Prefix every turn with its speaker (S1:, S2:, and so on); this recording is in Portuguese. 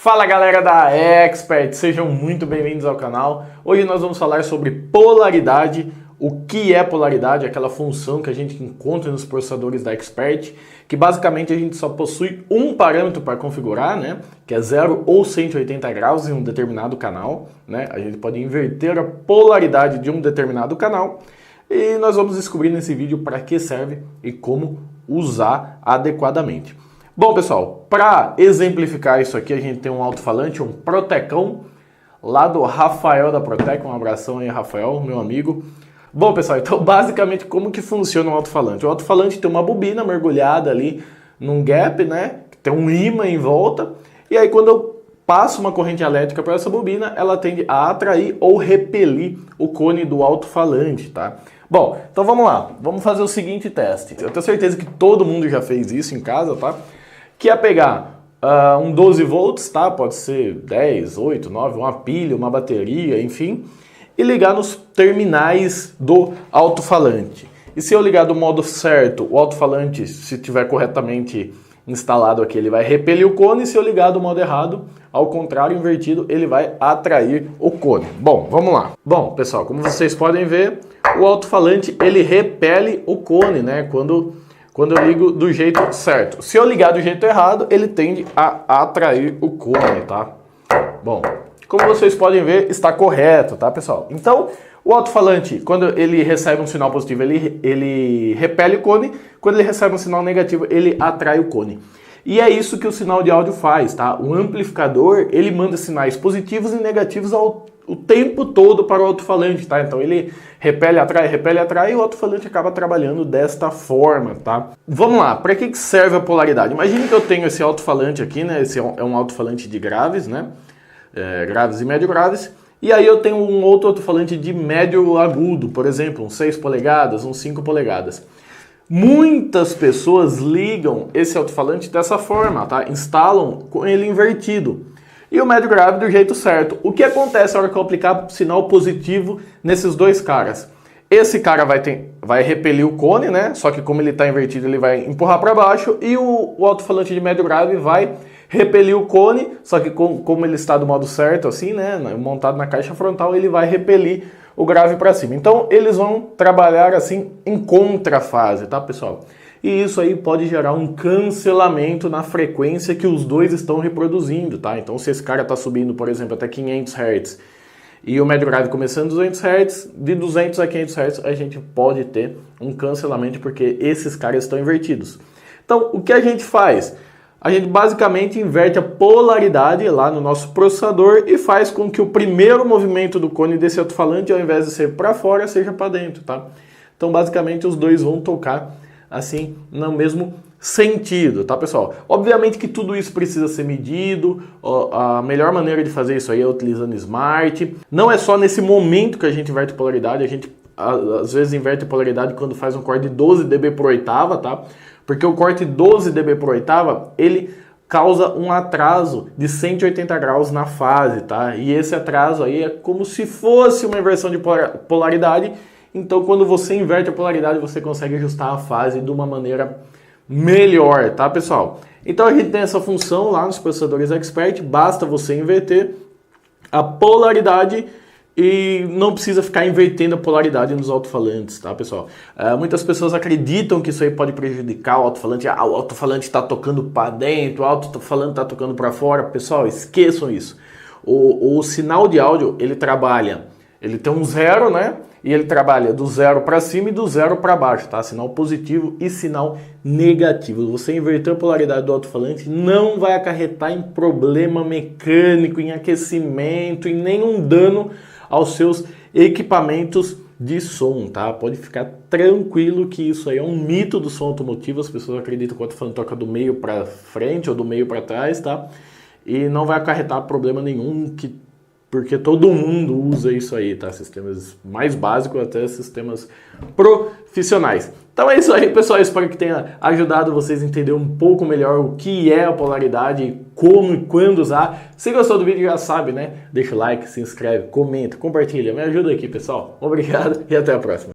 S1: Fala galera da Expert, sejam muito bem-vindos ao canal. Hoje nós vamos falar sobre polaridade. O que é polaridade? Aquela função que a gente encontra nos processadores da Expert, que basicamente a gente só possui um parâmetro para configurar, né? Que é 0 ou 180 graus em um determinado canal, né? A gente pode inverter a polaridade de um determinado canal e nós vamos descobrir nesse vídeo para que serve e como usar adequadamente. Bom, pessoal, para exemplificar isso aqui, a gente tem um alto-falante, um Protecão, lá do Rafael da Protec. Um abração aí, Rafael, meu amigo. Bom, pessoal, então basicamente como que funciona um alto-falante? O alto-falante tem uma bobina mergulhada ali num gap, né? Tem um ímã em volta. E aí quando eu passo uma corrente elétrica para essa bobina, ela tende a atrair ou repelir o cone do alto-falante, tá? Bom, então vamos lá. Vamos fazer o seguinte teste. Eu tenho certeza que todo mundo já fez isso em casa, tá? Que é pegar um 12 volts, tá? Pode ser 10, 8, 9, uma pilha, uma bateria, enfim, e ligar nos terminais do alto-falante. E se eu ligar do modo certo, o alto-falante, se estiver corretamente instalado aqui, ele vai repelir o cone. E se eu ligar do modo errado, ao contrário, invertido, ele vai atrair o cone. Bom, vamos lá. Bom, pessoal, como vocês podem ver, o alto-falante, ele repele o cone, né? Quando eu ligo do jeito certo. Se eu ligar do jeito errado, ele tende a atrair o cone, tá? Bom, como vocês podem ver, está correto, tá, pessoal? Então, o alto-falante, quando ele recebe um sinal positivo, ele repele o cone. Quando ele recebe um sinal negativo, ele atrai o cone. E é isso que o sinal de áudio faz, tá? O amplificador, ele manda sinais positivos e negativos o tempo todo para o alto-falante, tá? Então ele repele, atrai, e o alto-falante acaba trabalhando desta forma, tá? Vamos lá, para que serve a polaridade? Imagine que eu tenho esse alto-falante aqui, né? Esse é um alto-falante de graves, né? Graves e médio graves. E aí eu tenho um outro alto-falante de médio agudo, por exemplo, uns 6 polegadas, uns 5 polegadas. Muitas pessoas ligam esse alto-falante dessa forma, tá? Instalam com ele invertido. E o médio grave do jeito certo. O que acontece na hora que eu aplicar sinal positivo nesses dois caras? Esse cara vai repelir o cone, né? Só que como ele está invertido, ele vai empurrar para baixo. E o alto-falante de médio grave vai repelir o cone, só que como ele está do modo certo, assim, né? Montado na caixa frontal, ele vai repelir o grave para cima. Então, eles vão trabalhar assim em contrafase, tá, pessoal? E isso aí pode gerar um cancelamento na frequência que os dois estão reproduzindo, tá? Então, se esse cara está subindo, por exemplo, até 500 Hz e o médio grave começando 200 Hz, de 200 a 500 Hz a gente pode ter um cancelamento porque esses caras estão invertidos. Então, o que a gente faz? A gente basicamente inverte a polaridade lá no nosso processador e faz com que o primeiro movimento do cone desse alto-falante, ao invés de ser para fora, seja para dentro, tá? Então, basicamente, os dois vão tocar assim no mesmo sentido, tá, pessoal? Obviamente que tudo isso precisa ser medido. A melhor maneira de fazer isso aí é utilizando Smart. Não é só nesse momento que a gente inverte polaridade, a gente às vezes inverte polaridade quando faz um corte de 12 dB por oitava, tá? Porque o corte 12 dB por oitava, ele causa um atraso de 180 graus na fase, tá? E esse atraso aí é como se fosse uma inversão de polaridade. Então, quando você inverte a polaridade, você consegue ajustar a fase de uma maneira melhor, tá, pessoal? Então, a gente tem essa função lá nos processadores Expert. Basta você inverter a polaridade e não precisa ficar invertendo a polaridade nos alto-falantes, tá, pessoal? Muitas pessoas acreditam que isso aí pode prejudicar o alto-falante. O alto-falante está tocando para dentro, o alto-falante está tocando para fora. Pessoal, esqueçam isso. O sinal de áudio, ele tem um zero, né? E ele trabalha do zero para cima e do zero para baixo, tá? Sinal positivo e sinal negativo. Você inverter a polaridade do alto-falante não vai acarretar em problema mecânico, em aquecimento, em nenhum dano aos seus equipamentos de som, tá? Pode ficar tranquilo que isso aí é um mito do som automotivo. As pessoas acreditam que o alto-falante toca do meio para frente ou do meio para trás, tá? E não vai acarretar problema nenhum, porque todo mundo usa isso aí, tá? Sistemas mais básicos até sistemas profissionais. Então é isso aí, pessoal. Espero que tenha ajudado vocês a entender um pouco melhor o que é a polaridade, como e quando usar. Se gostou do vídeo, já sabe, né? Deixa o like, se inscreve, comenta, compartilha. Me ajuda aqui, pessoal. Obrigado e até a próxima.